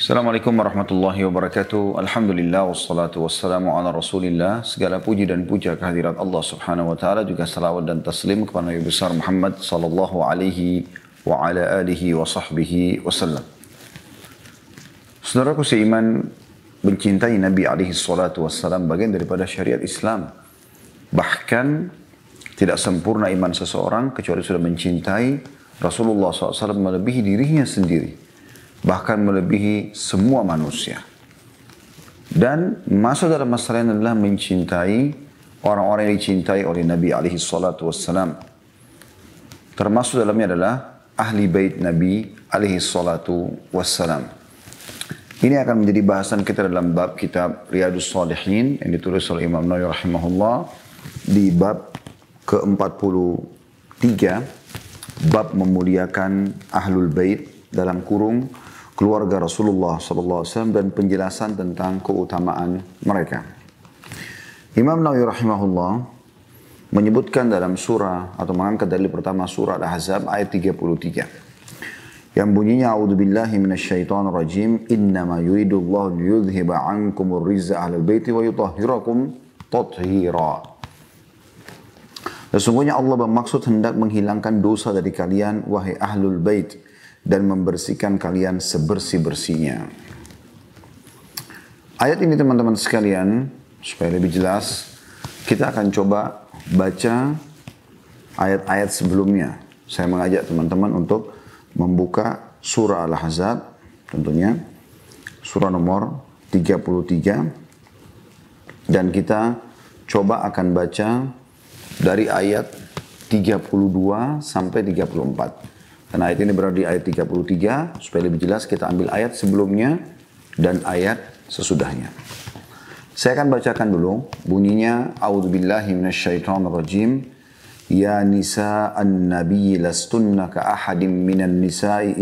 Assalamualaikum warahmatullahi wabarakatuh. Alhamdulillah wassalatu wassalamu ala Rasulillah. Segala puji dan puja kehadirat Allah Subhanahu wa taala, juga salawat dan taslim kepada Nabi besar Muhammad sallallahu alaihi wa ala alihi wa sahbihi wasallam. Saudaraku seiman, mencintai Nabi alaihi salatu wassalam bagian daripada syariat Islam. Bahkan tidak sempurna iman seseorang kecuali sudah mencintai Rasulullah SAW melebihi dirinya sendiri. Bahkan melebihi semua manusia. Dan masuk dalam masalah ini adalah mencintai orang-orang yang dicintai oleh Nabi alaihi salatu wassalam. Termasuk dalamnya adalah ahli bait Nabi alaihi salatu wassalam. Ini akan menjadi bahasan kita dalam bab kitab Riyadhus Shalihin yang ditulis oleh Imam Nawawi rahimahullah di bab ke-43, bab memuliakan ahlul bait dalam kurung keluarga Rasulullah SAW dan penjelasan tentang keutamaan mereka. Imam Nawawi rahimahullah menyebutkan dalam surah atau mengangkat dalil pertama surah Al-Ahzab ayat 33 yang bunyinya a'udzubillahi minasyaitonir rajim innama yuridullahu liyudhhiba 'ankumur rizza ahlal baiti wa yutahhirakum tathira. Sesungguhnya Allah bermaksud hendak menghilangkan dosa dari kalian wahai ahlul bait dan membersihkan kalian sebersih-bersihnya. Ayat ini teman-teman sekalian, supaya lebih jelas, kita akan coba baca ayat-ayat sebelumnya. Saya mengajak teman-teman untuk membuka surah Al-Ahzab, tentunya, surah nomor 33, dan kita coba akan baca dari ayat 32 sampai 34. Karena ayat ini berada di ayat 33, supaya lebih jelas kita ambil ayat sebelumnya dan ayat sesudahnya. Saya akan bacakan dulu, bunyinya, A'udzubillahi minasyaitonirrajim, Ya nisa'an nabiyyi lastunna ka'ahadim minan nisa'i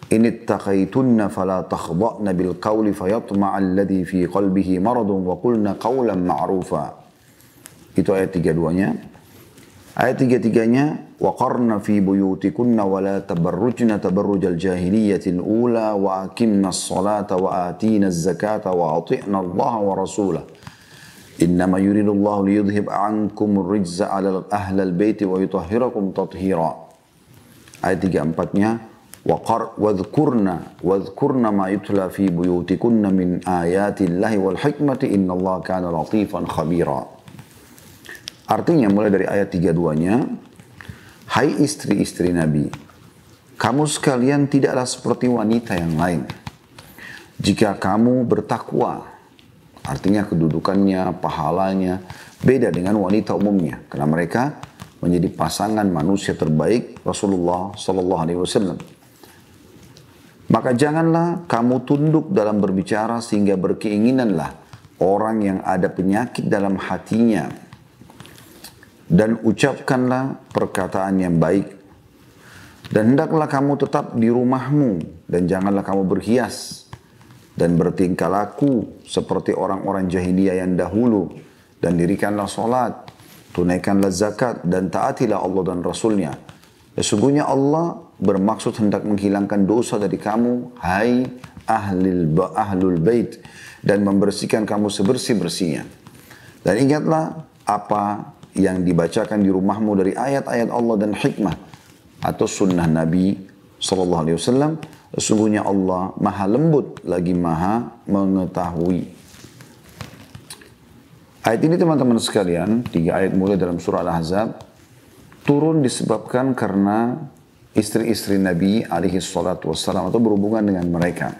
inittaqaitunna fala takhda'na bil qawli fayatma'a alladhi fi qalbihi maradun wa qulna qawlan ma'rufa. Itu ayat 32-nya. Ayat 33-nya, وَقَرْنَ فِي بُيُوتِكُنَّ وَلَا تَبَرُّجْنَ تَبَرُّجَ الْجَاهِلِيَّةِ الْأُولَى وَأَقِمْنَا الصَّلَاةَ وَآتِينَا الزَّكَاةَ وَأَطِعْنَا اللَّهَ وَرَسُولَهُ إِنَّمَا يُرِيدُ اللَّهُ لِيُذْهِبَ عَنْكُمُ الرِّجْزَ عَلَى أَهْلِ الْبَيْتِ وَيُطَهِّرَكُمْ تَطْهِيرًا. Ayat 34-nya, وَاذْكُرْنَ مَا يُتْلَى فِي بُيُوتِكُنَّ مِنْ آيَاتِ اللَّهِ وَالْحِكْمَةِ إِنَّ اللَّهَ كَانَ لَطِيفًا خَبِيرًا. Artinya mulai dari ayat 32-nya, hai istri-istri Nabi, kamu sekalian tidaklah seperti wanita yang lain. Jika kamu bertakwa, artinya kedudukannya, pahalanya, beda dengan wanita umumnya. Karena mereka menjadi pasangan manusia terbaik Rasulullah SAW. Maka janganlah kamu tunduk dalam berbicara sehingga berkeinginanlah orang yang ada penyakit dalam hatinya. Dan ucapkanlah perkataan yang baik. Dan hendaklah kamu tetap di rumahmu. Dan janganlah kamu berhias. Dan bertingkah laku seperti orang-orang jahiliyah yang dahulu. Dan dirikanlah solat. Tunaikanlah zakat. Dan taatilah Allah dan Rasulnya. Sesungguhnya Allah bermaksud hendak menghilangkan dosa dari kamu. Hai ahlul bait. Dan membersihkan kamu sebersih-bersihnya. Dan ingatlah apa yang dibacakan di rumahmu dari ayat-ayat Allah dan hikmah atau sunnah Nabi SAW. Sesungguhnya Allah maha lembut lagi maha mengetahui. Ayat ini teman-teman sekalian, 3 ayat mulai dalam surah Al-Ahzab, turun disebabkan karena istri-istri Nabi SAW atau berhubungan dengan mereka.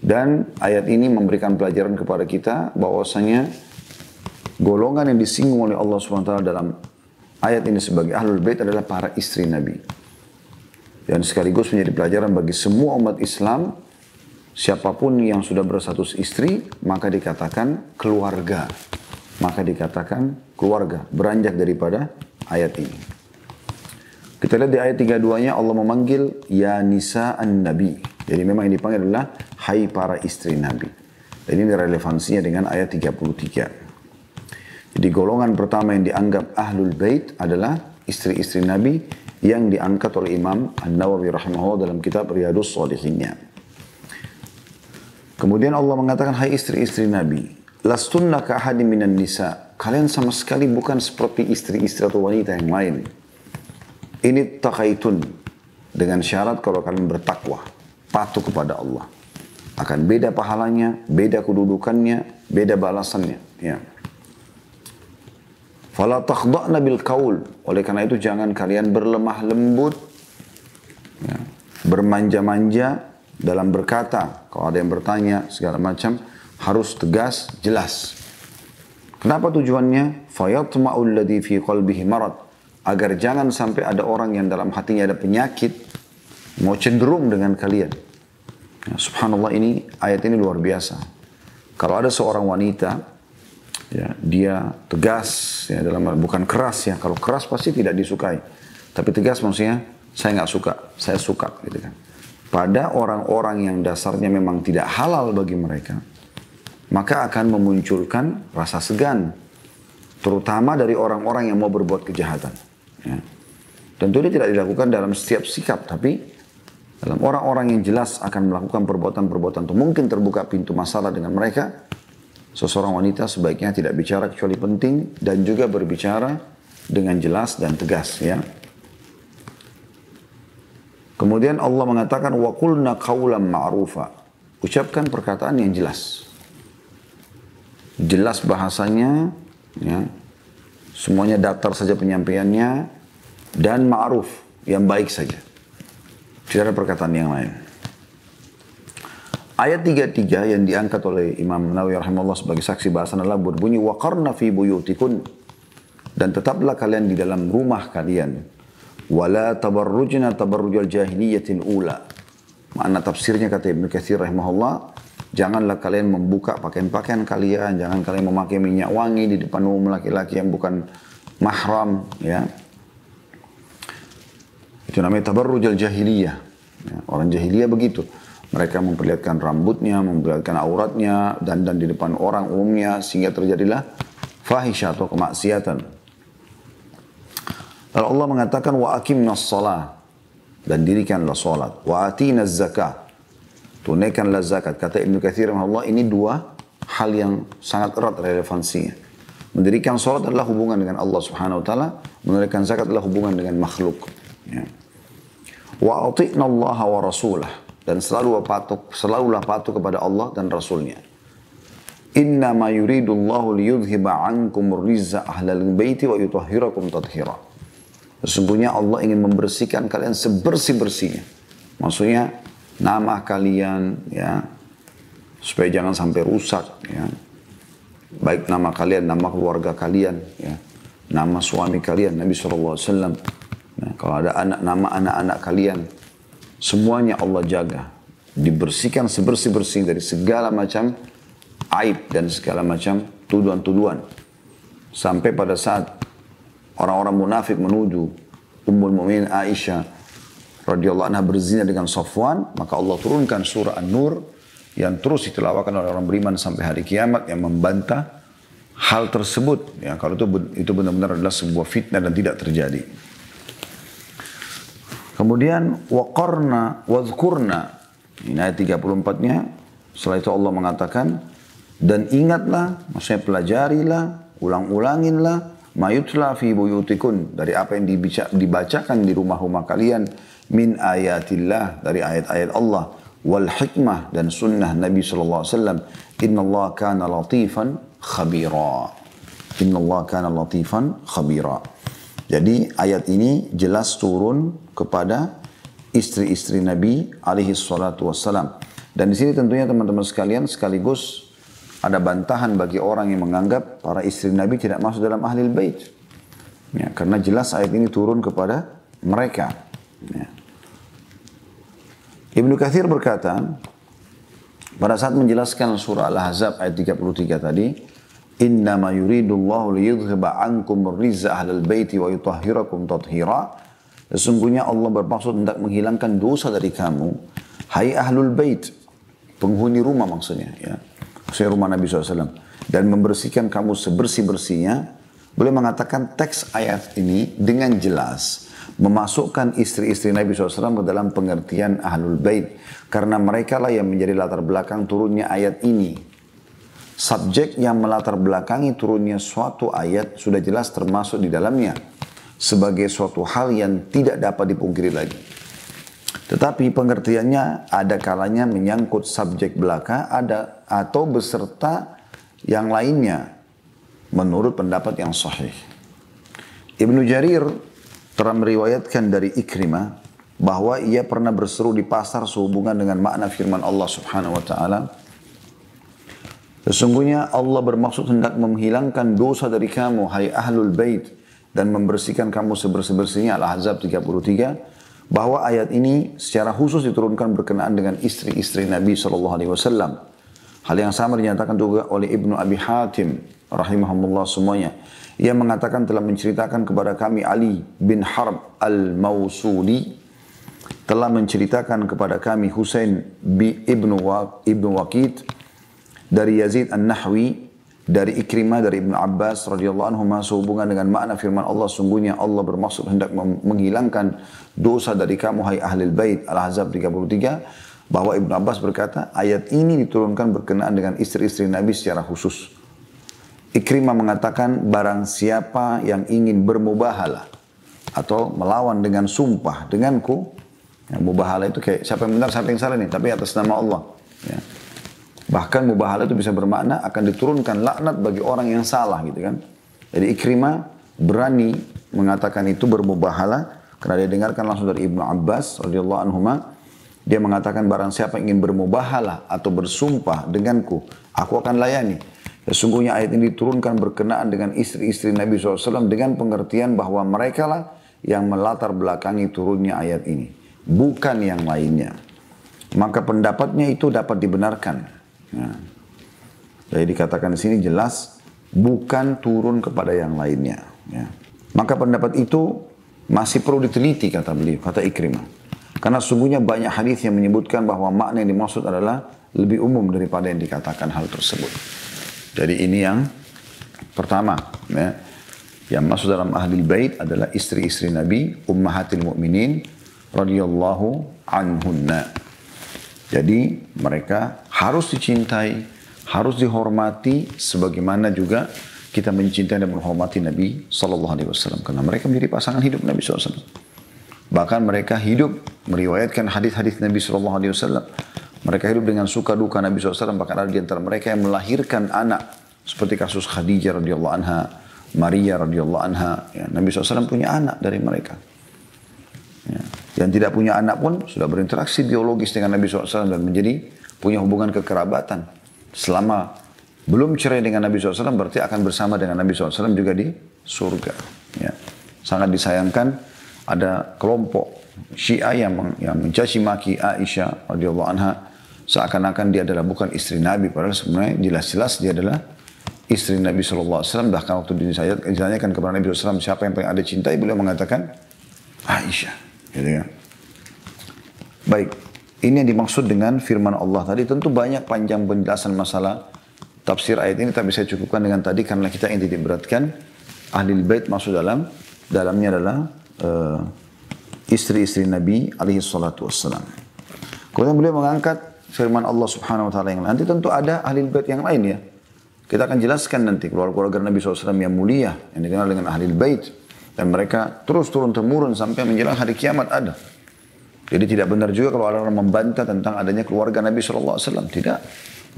Dan ayat ini memberikan pelajaran kepada kita bahwasanya golongan yang disinggung oleh Allah SWT dalam ayat ini sebagai ahlul bait adalah para istri Nabi. Dan sekaligus menjadi pelajaran bagi semua umat Islam, siapapun yang sudah berstatus istri, maka dikatakan keluarga. Maka dikatakan keluarga, beranjak daripada ayat ini. Kita lihat di ayat 32-nya Allah memanggil Ya Nisa'an Nabi. Jadi memang yang dipanggil adalah hai para istri Nabi. Dan ini relevansinya dengan ayat 33. Jadi golongan pertama yang dianggap ahlul bait adalah istri-istri Nabi yang diangkat oleh Imam An-Nawawi rahimahullah dalam kitab Riyadhus Shalihinnya. Kemudian Allah mengatakan, hai istri-istri Nabi, lastunna ka ahadin minan nisa. Kalian sama sekali bukan seperti istri-istri atau wanita yang lain. Ini taqaitun, dengan syarat kalau kalian bertakwa, patuh kepada Allah. Akan beda pahalanya, beda kedudukannya, beda balasannya. Ya. Fala takhda'na bil qaul. Oleh karena itu jangan kalian berlemah lembut, ya, bermanja-manja dalam berkata. Kalau ada yang bertanya segala macam, harus tegas, jelas. Kenapa tujuannya? Fayatma'ul ladzi fi qalbihi marad. Agar jangan sampai ada orang yang dalam hatinya ada penyakit, mau cenderung dengan kalian. Ya, subhanallah, ini ayat ini luar biasa. Kalau ada seorang wanita, ya, dia tegas, ya, bukan keras ya. Kalau keras pasti tidak disukai. Tapi tegas maksudnya, saya nggak suka, saya suka, gitu kan. Pada orang-orang yang dasarnya memang tidak halal bagi mereka, maka akan memunculkan rasa segan, terutama dari orang-orang yang mau berbuat kejahatan. Ya. Tentu ini tidak dilakukan dalam setiap sikap, tapi dalam orang-orang yang jelas akan melakukan perbuatan-perbuatan itu mungkin terbuka pintu masalah dengan mereka. Seseorang wanita sebaiknya tidak bicara kecuali penting dan juga berbicara dengan jelas dan tegas. Ya. Kemudian Allah mengatakan wa qulna qawlan ma'rufa. Ucapkan perkataan yang jelas. Jelas bahasanya, ya. Semuanya datar saja penyampaiannya dan ma'ruf, yang baik saja. Tidak ada perkataan yang lain. Ayat 33 yang diangkat oleh Imam Nawawi rahimahullah sebagai saksi bahasan adalah berbunyi waqarna fi buyutikun, dan tetaplah kalian di dalam rumah kalian. Wala tabarrujna tabarrujal jahiliyatin ula. Makna tafsirnya kata Ibnu Katsir rahimahullah, janganlah kalian membuka pakaian-pakaian kalian, jangan kalian memakai minyak wangi di depan umum laki-laki yang bukan mahram, ya. Itu namanya tabarrujal jahiliyah. Ya, orang jahiliyah begitu. Mereka memperlihatkan rambutnya, memperlihatkan auratnya, dan di depan orang umumnya, sehingga terjadilah fahisyah atau kemaksiatan. Lalu Allah mengatakan wa aqimnas shalah, dan dirikanlah salat, wa atinaz zakah, tunaikanlah zakat. Kata Ibnu Katsir rahimahullah, ini dua hal yang sangat erat relevansinya. Mendirikan salat adalah hubungan dengan Allah Subhanahu wa taala, menunaikan zakat adalah hubungan dengan makhluk. Ya. Wa ati'na Allah wa rasulah, dan selalulah patuh kepada Allah dan Rasulnya. Inna ma yuridu Allahu liyudhiba ankum rizza ahlal baiti wa yutahhirakum tathira. Sesungguhnya Allah ingin membersihkan kalian sebersih-bersihnya. Maksudnya nama kalian, ya, supaya jangan sampai rusak, ya. Baik nama kalian, nama keluarga kalian, ya, nama suami kalian, Nabi SAW. Nah, kalau ada nama anak-anak kalian, semuanya Allah jaga. Dibersihkan sebersih-bersih dari segala macam aib dan segala macam tuduhan-tuduhan. Sampai pada saat orang-orang munafik menuduh Ummul Mukminin Aisyah radhiyallahu anha berzina dengan Safwan, maka Allah turunkan surah An-Nur yang terus ditelawakan oleh orang beriman sampai hari kiamat yang membantah hal tersebut. Ya, kalau itu benar-benar adalah sebuah fitnah dan tidak terjadi. Kemudian waqarna wadhkurna, ini ayat 34-nya. Setelah itu Allah mengatakan, dan ingatlah, maksudnya pelajarilah, ulang-ulanginlah mayutla fi buyutikun, dari apa yang dibacakan di rumah-rumah kalian, min ayatillah, dari ayat-ayat Allah, wal hikmah, dan sunnah Nabi SAW. Innallaha kana latifan khabira. Innallaha kana latifan khabira. Jadi ayat ini jelas turun kepada istri-istri Nabi alaihi salatu wassalam. Dan di sini tentunya teman-teman sekalian sekaligus ada bantahan bagi orang yang menganggap para istri Nabi tidak masuk dalam ahlul bait. Ya, karena jelas ayat ini turun kepada mereka. Ya. Ibnu Katsir berkata, pada saat menjelaskan surah Al-Ahzab ayat 33 tadi, innama yuridullahu liyudhhiba ankum ar-rizza ahlal baiti wa yutahhirakum tathira. Sesungguhnya Allah bermaksud hendak menghilangkan dosa dari kamu, hai ahlul bait, penghuni rumah maksudnya, ya. Maksudnya rumah Nabi SAW, dan membersihkan kamu sebersih-bersihnya. Boleh mengatakan teks ayat ini dengan jelas memasukkan istri-istri Nabi SAW ke dalam pengertian Ahlul Bait. Karena mereka lah yang menjadi latar belakang turunnya ayat ini. Subjek yang melatar belakangi turunnya suatu ayat sudah jelas termasuk di dalamnya sebagai suatu hal yang tidak dapat dipungkiri lagi. Tetapi pengertiannya ada kalanya menyangkut subjek belaka atau beserta yang lainnya menurut pendapat yang sahih. Ibnu Jarir telah meriwayatkan dari Ikrimah bahwa ia pernah berseru di pasar sehubungan dengan makna firman Allah Subhanahu wa taala. Sesungguhnya Allah bermaksud hendak menghilangkan dosa dari kamu hai Ahlul Bait dan membersihkan kamu sebersih-bersihnya, Al-Ahzab 33, bahwa ayat ini secara khusus diturunkan berkenaan dengan istri-istri Nabi SAW. Hal yang sama dinyatakan juga oleh Ibnu Abi Hatim rahimahumullah semuanya. Ia mengatakan telah menceritakan kepada kami Ali bin Harb al-Mausuli telah menceritakan kepada kami Husain bin Ibnu Waqid dari Yazid an-Nahwi dari Ikrimah dari Ibnu Abbas radhiyallahu anhu sehubungan dengan makna firman Allah, sungguhnya Allah bermaksud hendak menghilangkan dosa dari kamu hai Ahlul Bait, Al-Ahzab 33, bahwa Ibnu Abbas berkata ayat ini diturunkan berkenaan dengan istri-istri Nabi secara khusus. Ikrimah mengatakan barang siapa yang ingin bermubahalah atau melawan dengan sumpah denganku, ya, mubahalah itu kayak siapa yang benar siapa yang salah nih, tapi atas nama Allah, ya. Bahkan mubahalah itu bisa bermakna akan diturunkan laknat bagi orang yang salah gitu kan. Jadi Ikrimah berani mengatakan itu bermubahalah karena dia dengarkan langsung dari Ibnu Abbas radhiyallahu anhuma. Dia mengatakan barang siapa ingin bermubahalah atau bersumpah denganku, aku akan layani. Sesungguhnya ayat ini diturunkan berkenaan dengan istri-istri Nabi SAW dengan pengertian bahwa mereka lah yang melatar belakangi turunnya ayat ini, bukan yang lainnya. Maka pendapatnya itu dapat dibenarkan. Ya. Jadi dikatakan di sini jelas bukan turun kepada yang lainnya. Ya. Maka pendapat itu masih perlu diteliti kata beliau, kata Ikrimah. Karena sungguhnya banyak hadis yang menyebutkan bahwa makna yang dimaksud adalah lebih umum daripada yang dikatakan hal tersebut. Jadi ini yang pertama, ya. Yang masuk dalam Ahlul Bait adalah istri-istri Nabi, ummahatil mu'minin radhiyallahu anhunna. Jadi mereka harus dicintai, harus dihormati sebagaimana juga kita mencintai dan menghormati Nabi SAW. Karena mereka menjadi pasangan hidup Nabi SAW. Bahkan mereka hidup meriwayatkan hadis-hadis Nabi SAW. Mereka hidup dengan suka duka Nabi SAW. Bahkan ada di antara mereka yang melahirkan anak. Seperti kasus Khadijah radhiyallahu anha, Maria radhiyallahu anha. Ya, Nabi SAW punya anak dari mereka. Ya. Yang tidak punya anak pun sudah berinteraksi biologis dengan Nabi SAW dan menjadi punya hubungan kekerabatan. Selama belum cerai dengan Nabi SAW berarti akan bersama dengan Nabi SAW juga di surga. Ya. Sangat disayangkan ada kelompok Syiah yang mencaci maki Aisyah radhiyallahu anha seakan-akan dia adalah bukan istri Nabi, padahal sebenarnya jelas-jelas dia adalah istri Nabi SAW. Bahkan waktu ditanyakan kepada Nabi SAW siapa yang paling ada cintai, beliau mengatakan Aisyah, gitu ya. Baik, ini yang dimaksud dengan firman Allah tadi. Tentu banyak panjang penjelasan masalah tafsir ayat ini, tapi saya cukupkan dengan tadi karena kita yang titik beratkan Ahlul Bait masuk dalamnya adalah istri-istri Nabi alaihi salatu wassalam. Kemudian beliau mengangkat firman Allah Subhanahu wa taala yang nanti tentu ada Ahlul Bait yang lain ya. Kita akan jelaskan nanti keluarga Nabi SAW yang mulia yang dikenal dengan Ahlul Bait dan mereka terus turun-temurun sampai menjelang hari kiamat ada. Jadi tidak benar juga kalau ada orang membantah tentang adanya keluarga Nabi SAW. Tidak,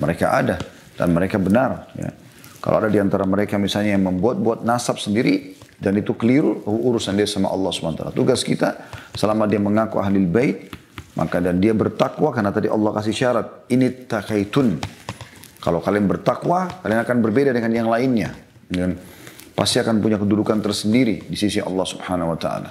mereka ada dan mereka benar. Ya. Kalau ada di antara mereka misalnya yang membuat-buat nasab sendiri dan itu keliru, urusan dia sama Allah SWT. Tugas kita selama dia mengaku Ahlul Bait, maka dan dia bertakwa karena tadi Allah kasih syarat, ini takaitun. Kalau kalian bertakwa, kalian akan berbeda dengan yang lainnya. Dan pasti akan punya kedudukan tersendiri di sisi Allah Subhanahu wa taala.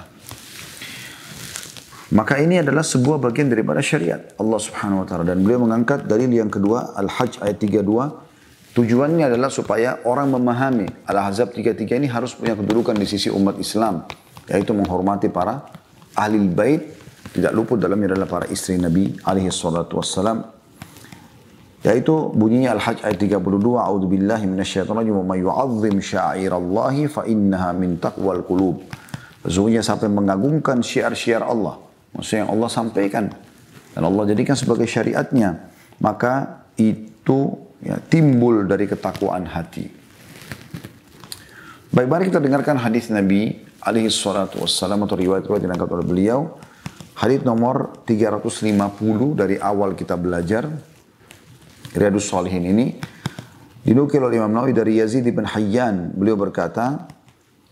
Maka ini adalah sebuah bagian daripada syariat Allah Subhanahu wa taala dan beliau mengangkat dalil yang kedua Al-Hajj ayat 32. Tujuannya adalah supaya orang memahami Al-Ahzab 33 ini harus punya kedudukan di sisi umat Islam, yaitu menghormati para Ahlul Bait, tidak luput dalamnya adalah para istri Nabi alaihi salatu wassalam. Yaitu bunyinya Al-Hajj ayat 32, A'udzubillahi minasyaitonir rajim, wa may yu'azzim sya'airallahi fa innaha min taqwal qulub. Sesungguhnya siapa yang mengagungkan syiar-syiar Allah, maksudnya yang Allah sampaikan, dan Allah jadikan sebagai syariatnya, maka itu ya, timbul dari ketakwaan hati. Baik, mari kita dengarkan hadis Nabi alaihi salatu wassalam atau riwayat-riwayat yang diangkat oleh beliau. Hadis nomor 350 dari awal kita belajar Riyadhus Shalihin ini. Dinukil oleh Imam Nawawi dari Yazid bin Hayyan. Beliau berkata,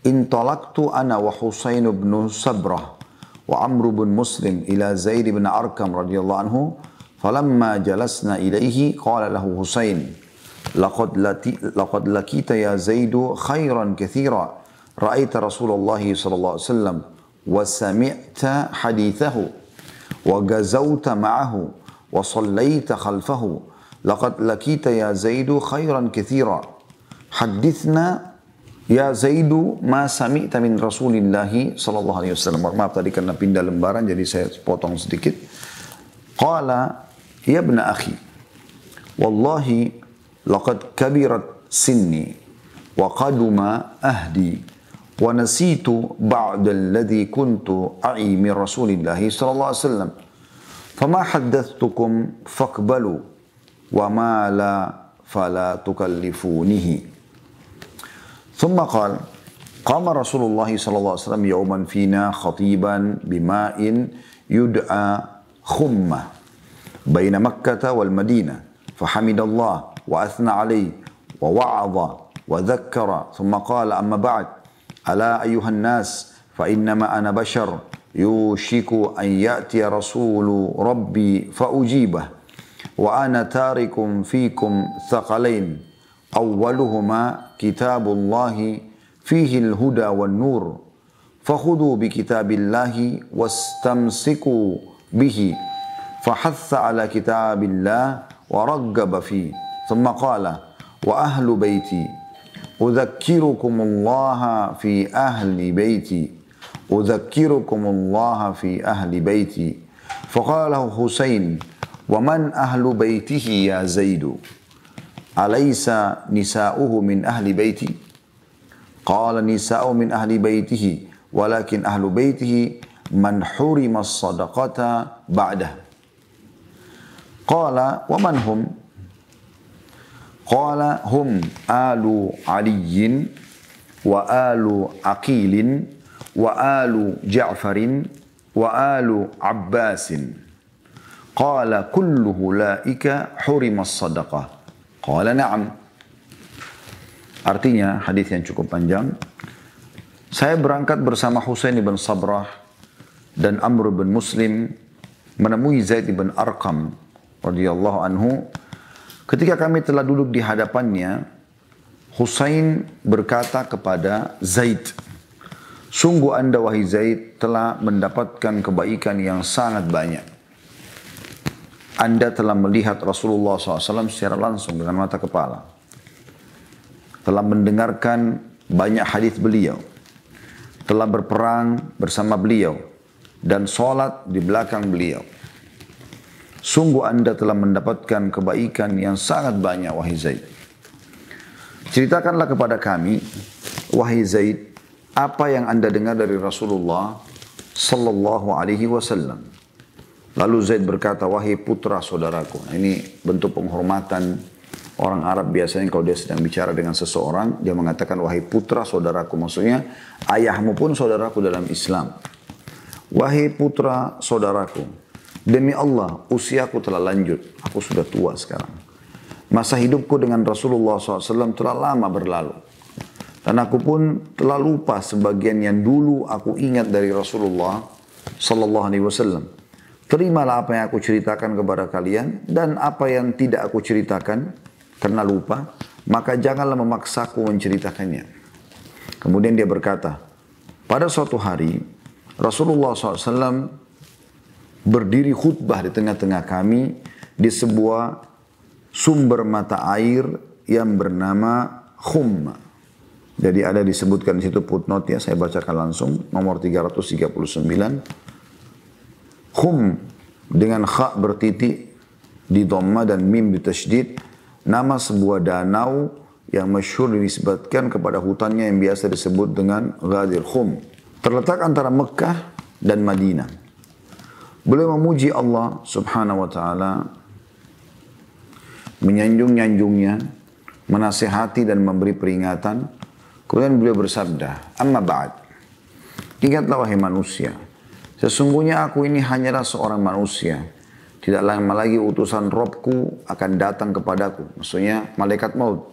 "Intalaqtu ana wa Husain bin Sabrah wa Amr bin Muslim ila Zaid bin Arqam radhiyallahu anhu. Falamma jalasna ilaihi qala lahu Husain, laqad lakita ya Zaidu khairan katsira. Ra'aita Rasulullah sallallahu alaihi wasallam wa sami'ta hadithahu wa gazawta ma'ahu wa sallaita khalfahu. Laqad lakita ya Zaidu khairan katsira. Hadithna ya Zaidu ma sami'ta min Rasulillah sallallahu alaihi wasallam." Maaf tadi karena pindah lembaran jadi saya potong sedikit. Qala ya ibn akhi, wallahi laqad kabirat sinni wa qaduma ahdi wa nasitu ba'da alladhi kuntu a'i min Rasulillah sallallahu alaihi wasallam. Fama haddathtukum faqbalu wa ma la fala tukallifunihi. ثم قال قام رسول الله صلى الله عليه وسلم يوما فينا خطيبا بماء يدعى خمة بين مكة والمدينة فحمد الله وأثنى عليه ووعظ وذكر ثم قال أما بعد ألا أيها الناس فإنما أنا بشر يوشك أن يأتي رسول ربي فأجيبه وأنا تارك فيكم ثقلين أولهما كتاب الله فيه الهدى والنور فخذوا بكتاب الله واستمسكوا به فحث على كتاب الله ورغب فيه ثم قال وأهل بيتي أذكركم الله في أهل بيتي أذكركم الله في أهل بيتي فقال له حسين ومن أهل بيته يا زيد أليس نساؤه من أهل بيتي قال نساء من أهل بيته ولكن أهل بيته من حرم الصدقة بعده قال ومن هم قال هم آل علي وآل عقيل وآل جعفر وآل عباس قال كل أولئك حرم الصدقة قال نعم. Artinya hadis yang cukup panjang. Saya berangkat bersama Husain bin Sabrah dan Amr bin Muslim menemui Zaid bin Arqam radhiyallahu anhu. Ketika kami telah duduk di hadapannya, Husain berkata kepada Zaid, "Sungguh anda wahai Zaid telah mendapatkan kebaikan yang sangat banyak. Anda telah melihat Rasulullah SAW secara langsung dengan mata kepala. Telah mendengarkan banyak hadis beliau. Telah berperang bersama beliau. Dan sholat di belakang beliau. Sungguh anda telah mendapatkan kebaikan yang sangat banyak wahai Zaid. Ceritakanlah kepada kami, wahai Zaid, apa yang anda dengar dari Rasulullah Sallallahu Alaihi Wasallam." Lalu Zaid berkata, "Wahai putra saudaraku." Ini bentuk penghormatan orang Arab biasanya kalau dia sedang bicara dengan seseorang, dia mengatakan, "Wahai putra saudaraku." Maksudnya, ayahmu pun saudaraku dalam Islam. "Wahai putra saudaraku, demi Allah, usiaku telah lanjut. Aku sudah tua sekarang. Masa hidupku dengan Rasulullah SAW telah lama berlalu. Dan aku pun telah lupa sebagian yang dulu aku ingat dari Rasulullah SAW. Terimalah apa yang aku ceritakan kepada kalian dan apa yang tidak aku ceritakan karena lupa, maka janganlah memaksaku menceritakannya." Kemudian dia berkata, pada suatu hari Rasulullah SAW berdiri khutbah di tengah-tengah kami di sebuah sumber mata air yang bernama Khum. Jadi ada disebutkan di situ footnote ya, saya bacakan langsung nomor 339. Khum dengan kha bertitik di dhamma dan mim ditasydid, nama sebuah danau yang masyhur dinisbatkan kepada hutannya yang biasa disebut dengan Ghadir Khum. terletak antara Mekah dan Madinah. Beliau memuji Allah subhanahu wa ta'ala, menyanjung-nyanjungnya, menasihati dan memberi peringatan. Kemudian beliau bersabda, amma ba'd, ingatlah wahai manusia, sesungguhnya aku ini hanyalah seorang manusia. Tidak lama lagi utusan Robku akan datang kepadaku. Maksudnya malaikat maut.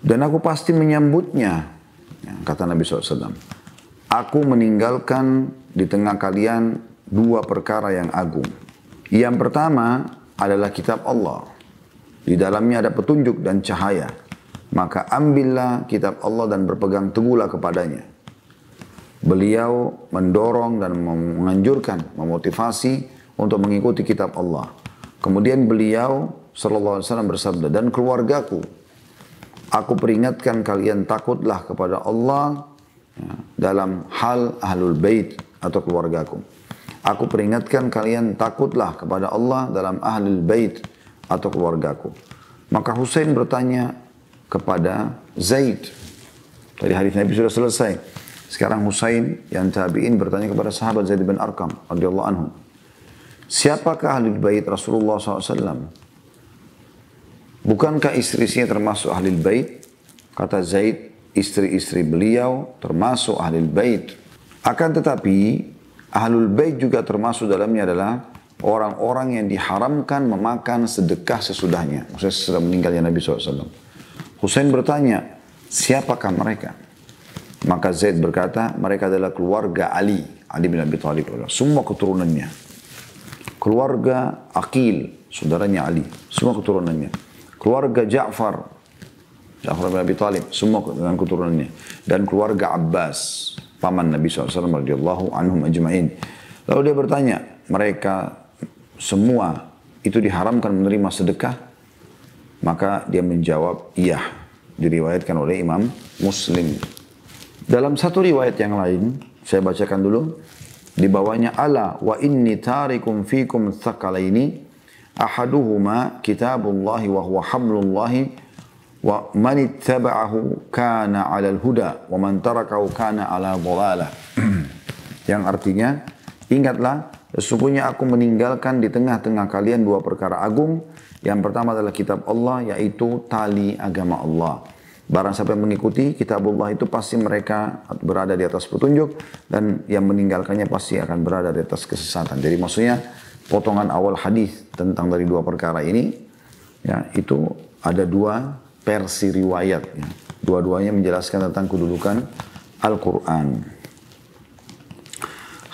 Dan aku pasti menyambutnya. Ya, kata Nabi SAW. Aku meninggalkan di tengah kalian dua perkara yang agung. Yang pertama adalah kitab Allah. Di dalamnya ada petunjuk dan cahaya. Maka ambillah kitab Allah dan berpegang teguhlah kepadanya. Beliau mendorong dan menganjurkan, memotivasi untuk mengikuti kitab Allah. Kemudian beliau sallallahu alaihi wasallam bersabda, dan keluargaku, aku peringatkan kalian takutlah kepada Allah dalam hal ahlul bait atau keluargaku. Aku peringatkan kalian takutlah kepada Allah dalam ahlul bait atau keluargaku. Maka Husain bertanya kepada Zaid. Tadi hadis Nabi sudah selesai. Sekarang Husain yang tabi'in bertanya kepada sahabat Zaid bin Arqam radhiyallahu anhu. Siapakah ahli bait Rasulullah SAW? Bukankah istri-istrinya termasuk ahli bait? Kata Zaid, istri-istri beliau termasuk ahli bait. Akan tetapi, ahlul bait juga termasuk dalamnya adalah orang-orang yang diharamkan memakan sedekah sesudahnya. Maksudnya sesudah meninggalnya Nabi SAW. Husain bertanya, siapakah mereka? Maka Zaid berkata, mereka adalah keluarga Ali bin Abi Thalib. Semua keturunannya. Keluarga Aqil, saudaranya Ali, semua keturunannya. Keluarga Ja'far bin Abi Thalib, semua dengan keturunannya. Dan keluarga Abbas, paman Nabi SAW radhiyallahu anhum ajma'in. Lalu dia bertanya, mereka semua itu diharamkan menerima sedekah? Maka dia menjawab, iya. Diriwayatkan oleh Imam Muslim. Dalam satu riwayat yang lain, saya bacakan dulu. Di bawahnya, ala wa inni tarikum fikum thaqalaini ahaduhuma kitabullahi wa huwa hablullahi wa man ittaba'ahu kana 'alal huda wa man tarakahu kana 'ala dhalalah. Yang artinya, ingatlah sesungguhnya aku meninggalkan di tengah-tengah kalian dua perkara agung. Yang pertama adalah kitab Allah, yaitu tali agama Allah. Barang siapa yang mengikuti kitabullah itu pasti mereka berada di atas petunjuk, dan yang meninggalkannya pasti akan berada di atas kesesatan. Jadi maksudnya potongan awal hadis tentang dari dua perkara ini, ya, itu ada dua versi riwayat. Ya. Dua-duanya menjelaskan tentang kedudukan Al-Quran.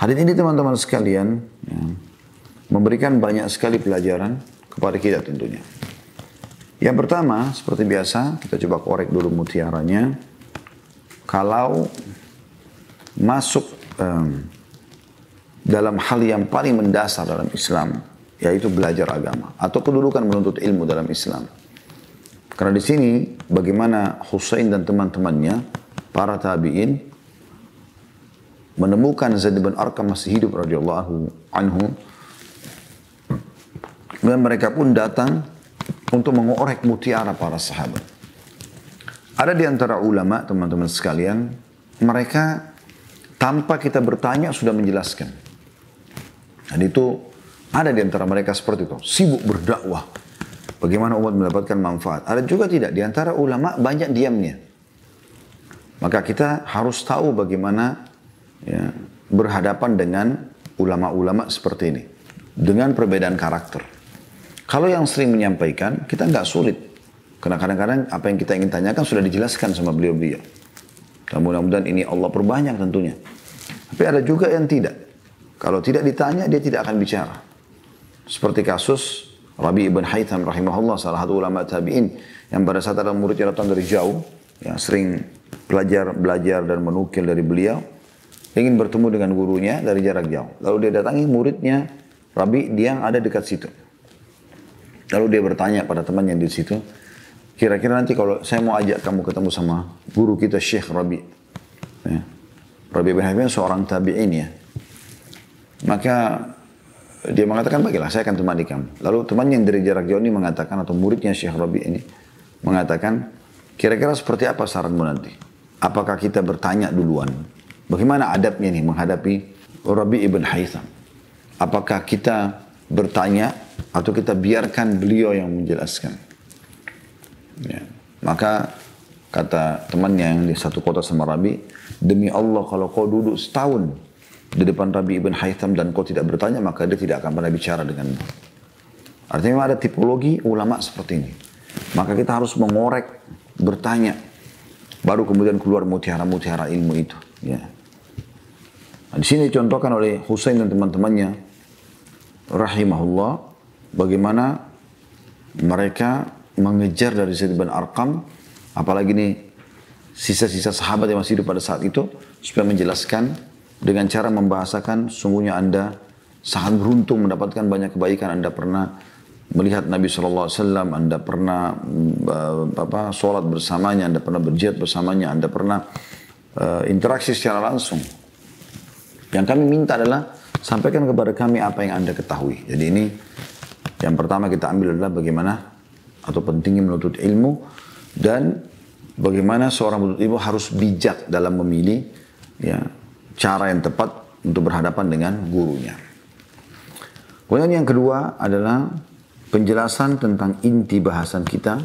Hadis ini teman-teman sekalian, ya, memberikan banyak sekali pelajaran kepada kita tentunya. Yang pertama, seperti biasa, kita coba korek dulu mutiaranya. Kalau masuk dalam hal yang paling mendasar dalam Islam, yaitu belajar agama atau kedudukan menuntut ilmu dalam Islam. Karena di sini bagaimana Husain dan teman-temannya, para tabi'in, menemukan Zaid bin Arqam masih hidup radhiyallahu anhu, dan mereka pun datang untuk mengorek mutiara para sahabat. Ada di antara ulama, teman-teman sekalian, mereka tanpa kita bertanya sudah menjelaskan. Dan itu ada di antara mereka seperti itu, sibuk berdakwah. Bagaimana umat mendapatkan manfaat. Ada juga tidak, di antara ulama banyak diamnya. Maka kita harus tahu bagaimana, ya, berhadapan dengan ulama-ulama seperti ini. Dengan perbedaan karakter. Kalau yang sering menyampaikan, kita nggak sulit. Karena kadang-kadang apa yang kita ingin tanyakan sudah dijelaskan sama beliau-beliau. Dan mudah-mudahan ini Allah perbanyak tentunya. Tapi ada juga yang tidak. Kalau tidak ditanya, dia tidak akan bicara. Seperti kasus Rabi' ibn Haytham rahimahullah, salah satu ulama tabi'in, yang pada saat ada muridnya datang dari jauh, yang sering belajar dan menukil dari beliau, ingin bertemu dengan gurunya dari jarak jauh. Lalu dia datangi muridnya, Rabi' dia yang ada dekat situ. Lalu dia bertanya pada temannya di situ, kira-kira nanti kalau saya mau ajak kamu ketemu sama guru kita Syekh Rabi'. Ya. Rabi' bin Haytham seorang tabi'in ya. Maka dia mengatakan, baiklah saya akan temani kamu. Lalu teman yang dari jarak jauh ini mengatakan, atau muridnya Syekh Rabi' ini mengatakan, kira-kira seperti apa saranmu nanti? Apakah kita bertanya duluan Bagaimana adabnya nih menghadapi Rabi ibn Haytham? Apakah kita bertanya atau kita biarkan beliau yang menjelaskan? Ya. Maka kata temannya yang di satu kota sama Rabi, demi Allah kalau kau duduk setahun di depan Rabi ibn Haytham dan kau tidak bertanya, maka dia tidak akan pernah bicara denganmu. Artinya memang ada tipologi ulama seperti ini. Maka kita harus mengorek, bertanya, baru kemudian keluar mutiara-mutiara ilmu itu. Ya. Nah, di sini dicontohkan oleh Husain dan teman-temannya, rahimahullah, bagaimana mereka mengejar dari Zaid bin Arqam, apalagi nih sisa-sisa sahabat yang masih hidup pada saat itu, supaya menjelaskan dengan cara membahasakan, sungguhnya Anda sangat beruntung mendapatkan banyak kebaikan. Anda pernah melihat Nabi SAW, Anda pernah sholat bersamanya, Anda pernah berjihad bersamanya, Anda pernah interaksi secara langsung. Yang kami minta adalah sampaikan kepada kami apa yang Anda ketahui. Jadi ini yang pertama kita ambil adalah bagaimana atau pentingnya menuntut ilmu dan bagaimana seorang menuntut ilmu harus bijak dalam memilih ya, cara yang tepat untuk berhadapan dengan gurunya. Kemudian yang kedua adalah penjelasan tentang inti bahasan kita.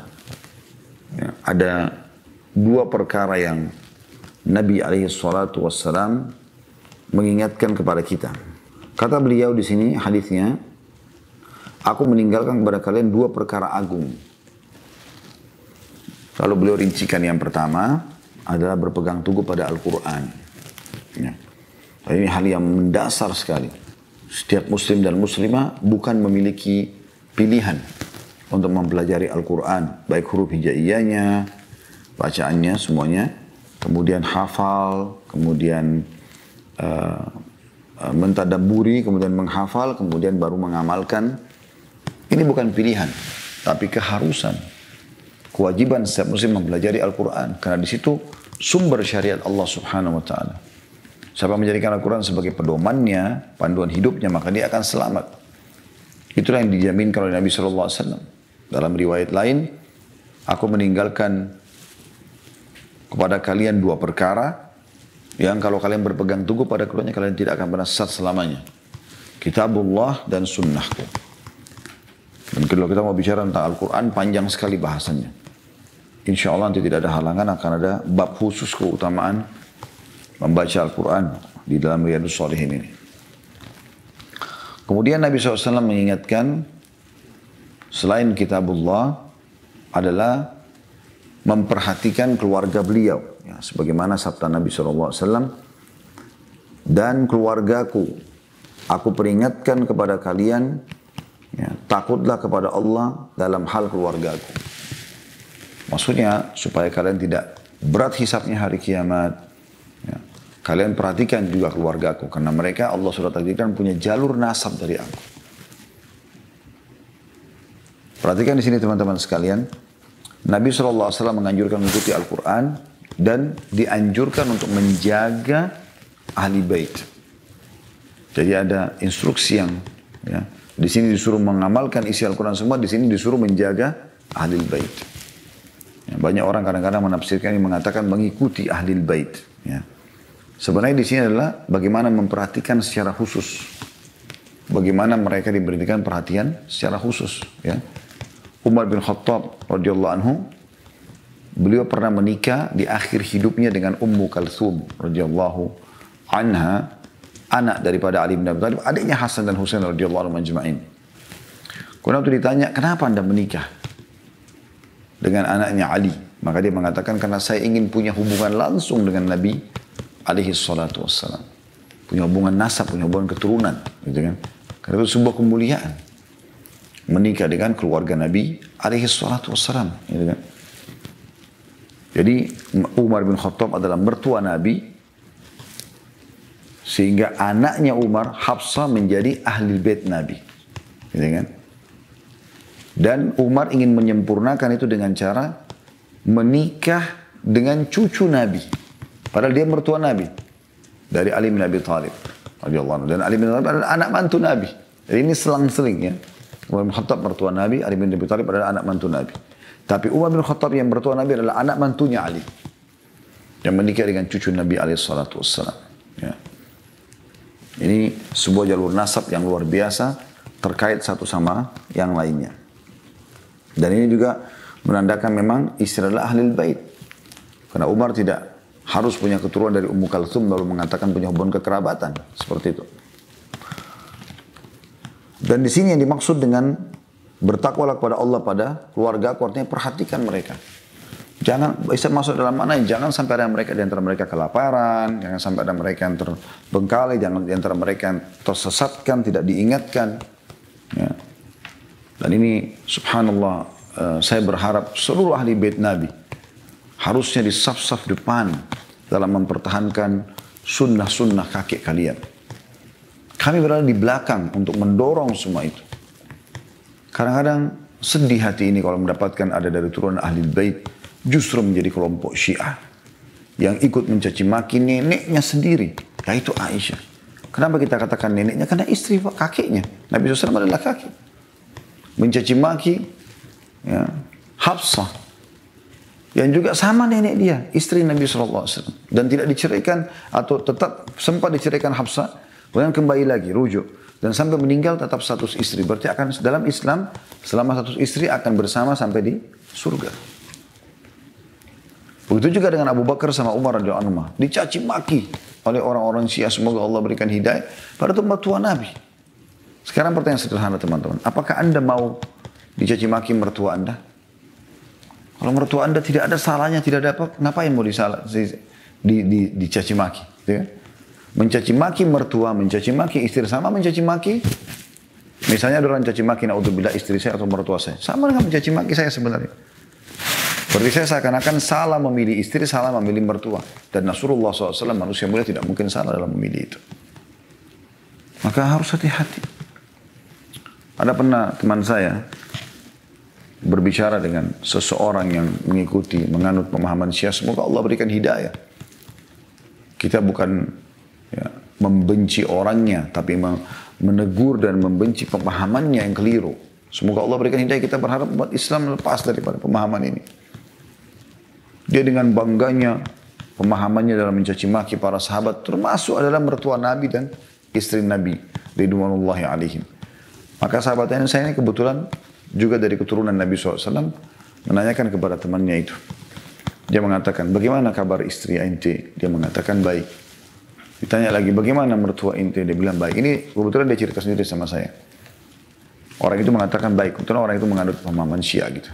Ya, ada dua perkara yang Nabi SAW mengingatkan kepada kita. Kata beliau di sini hadisnya, aku meninggalkan kepada kalian dua perkara agung. Lalu beliau rincikan yang pertama adalah berpegang teguh pada Al-Quran. Ya. Ini hal yang mendasar sekali. Setiap muslim dan muslimah bukan memiliki pilihan untuk mempelajari Al-Quran. Baik huruf hijaiyahnya, bacaannya semuanya. Kemudian hafal, kemudian mentadaburi, kemudian menghafal, kemudian baru mengamalkan. Ini bukan pilihan, tapi keharusan. Kewajiban setiap muslim mempelajari Al-Quran. Karena di situ sumber syariat Allah Subhanahu Wa Taala. Siapa menjadikan Al-Quran sebagai pedomannya, panduan hidupnya, maka dia akan selamat. Itulah yang dijaminkan oleh Nabi SAW. Dalam riwayat lain, aku meninggalkan kepada kalian dua perkara yang kalau kalian berpegang teguh pada keduanya, kalian tidak akan pernah sesat selamanya. Kitabullah dan sunnahku. Dan kalau kita mau bicara tentang Al-Quran, panjang sekali bahasanya. Insya Allah nanti tidak ada halangan, akan ada bab khusus keutamaan membaca Al-Quran di dalam Riyadhus Shalihin ini. Kemudian Nabi SAW mengingatkan, selain kitabullah, adalah memperhatikan keluarga beliau. Ya, sebagaimana sabda Nabi SAW, dan keluargaku, aku peringatkan kepada kalian, ya, takutlah kepada Allah dalam hal keluargaku. Maksudnya supaya kalian tidak berat hisabnya hari kiamat. Ya. Kalian perhatikan juga keluargaku. Karena mereka Allah sudah takdirkan punya jalur nasab dari aku. Perhatikan di sini teman-teman sekalian. Nabi SAW menganjurkan mengikuti Al-Quran. Dan dianjurkan untuk menjaga ahli bait. Jadi ada instruksi yang ya, di sini disuruh mengamalkan isi Al-Quran semua. Di sini disuruh menjaga ahli bait. Ya, banyak orang kadang-kadang menafsirkan ini mengatakan mengikuti ahli bait. Ya. Sebenarnya di sini adalah bagaimana memperhatikan secara khusus. Bagaimana mereka diberikan perhatian secara khusus. Ya. Umar bin Khattab radhiyallahu anhu, beliau pernah menikah di akhir hidupnya dengan Ummu Kalthum radhiyallahu anha, anak daripada Ali bin Abi Thalib, adiknya Hasan dan Husain radhiyallahu anhum ajma'in. Kemudian itu ditanya, kenapa Anda menikah dengan anaknya Ali? Maka dia mengatakan, karena saya ingin punya hubungan langsung dengan Nabi alaihi salatu wassalam. Punya hubungan nasab, punya hubungan keturunan. Gitu kan? Karena itu sebuah kemuliaan. Menikah dengan keluarga Nabi alaihi salatu wassalam. Gitu kan? Jadi Umar bin Khattab adalah mertua Nabi. Sehingga anaknya Umar, Hafsah, menjadi ahli bait Nabi. Gitu kan? Dan Umar ingin menyempurnakan itu dengan cara menikah dengan cucu Nabi. Padahal dia mertua Nabi. Dari Ali bin Abi Thalib. Dan Ali bin Abi Thalib adalah anak mantu Nabi. Jadi ini selang-seling ya. Umar bin Khattab mertua Nabi, Ali bin Abi Thalib adalah anak mantu Nabi. Tapi Umar bin Khattab yang mertua Nabi adalah anak mantunya Ali. Yang menikah dengan cucu Nabi alaihi salatu wassalam. Ya. Ini sebuah jalur nasab yang luar biasa terkait satu sama yang lainnya. Dan ini juga menandakan memang istri adalah ahlul bait. Karena Umar tidak harus punya keturunan dari Ummu Kalsum lalu mengatakan punya hubungan kekerabatan. Seperti itu. Dan di sini yang dimaksud dengan bertakwalah kepada Allah pada keluarga, artinya perhatikan mereka. Jangan, bisa masuk dalam mana, jangan sampai ada mereka di antara mereka kelaparan, jangan sampai ada mereka yang terbengkalai, jangan di antara mereka yang tersesatkan, tidak diingatkan. Ya. Dan ini subhanallah, saya berharap seluruh ahli bait Nabi harusnya di saf-saf depan dalam mempertahankan sunnah-sunnah kakek kalian. Kami berada di belakang untuk mendorong semua itu. Kadang-kadang sedih hati ini kalau mendapatkan ada dari turunan ahli bait justru menjadi kelompok Syiah yang ikut mencaci maki neneknya sendiri, yaitu Aisyah. Kenapa kita katakan neneknya? Karena istri kakeknya. Nabi SAW adalah kakek. Mencaci maki ya, Hafsah yang juga sama nenek dia, istri Nabi SAW, dan tidak diceraikan atau tetap sempat diceraikan Hafsah, kemudian kembali lagi rujuk dan sampai meninggal tetap status istri. Berarti akan dalam Islam selama status istri akan bersama sampai di surga. Begitu juga dengan Abu Bakar sama Umar radhiyallahu anhu, dicaci maki oleh orang-orang Syiah, semoga Allah berikan hidayah pada mertua Nabi. Sekarang pertanyaan sederhana teman-teman, apakah Anda mau dicaci maki mertua Anda? Kalau mertua Anda tidak ada salahnya, tidak ada apa, ngapain mau dicaci maki? Ya? Mencaci maki mertua, mencaci maki istri, sama mencaci maki. Misalnya ada orang caci maki, naudzubillah, istri saya atau mertua saya, sama dengan mencaci maki saya sebenarnya. Berarti saya seakan-akan salah memilih istri, salah memilih mertua. Dan Rasulullah SAW manusia mulia tidak mungkin salah dalam memilih itu. Maka harus hati-hati. Ada pernah teman saya berbicara dengan seseorang yang mengikuti, menganut pemahaman Syiah. Semoga Allah berikan hidayah. Kita bukan ya, membenci orangnya, tapi menegur dan membenci pemahamannya yang keliru. Semoga Allah berikan hidayah. Kita berharap umat Islam lepas daripada pemahaman ini. Dia dengan bangganya pemahamannya dalam mencaci maki para sahabat, termasuk adalah mertua Nabi dan istri Nabi ridwanullahi alaihim. Maka sahabatnya saya ini kebetulan juga dari keturunan Nabi SAW menanyakan kepada temannya itu. Dia mengatakan, bagaimana kabar istri ente? Dia mengatakan baik. Ditanya lagi, bagaimana mertua ente? Dia bilang baik. Ini kebetulan dia cerita sendiri sama saya. Orang itu mengatakan baik. Kebetulan orang itu menganut pemahaman Syiah gitu.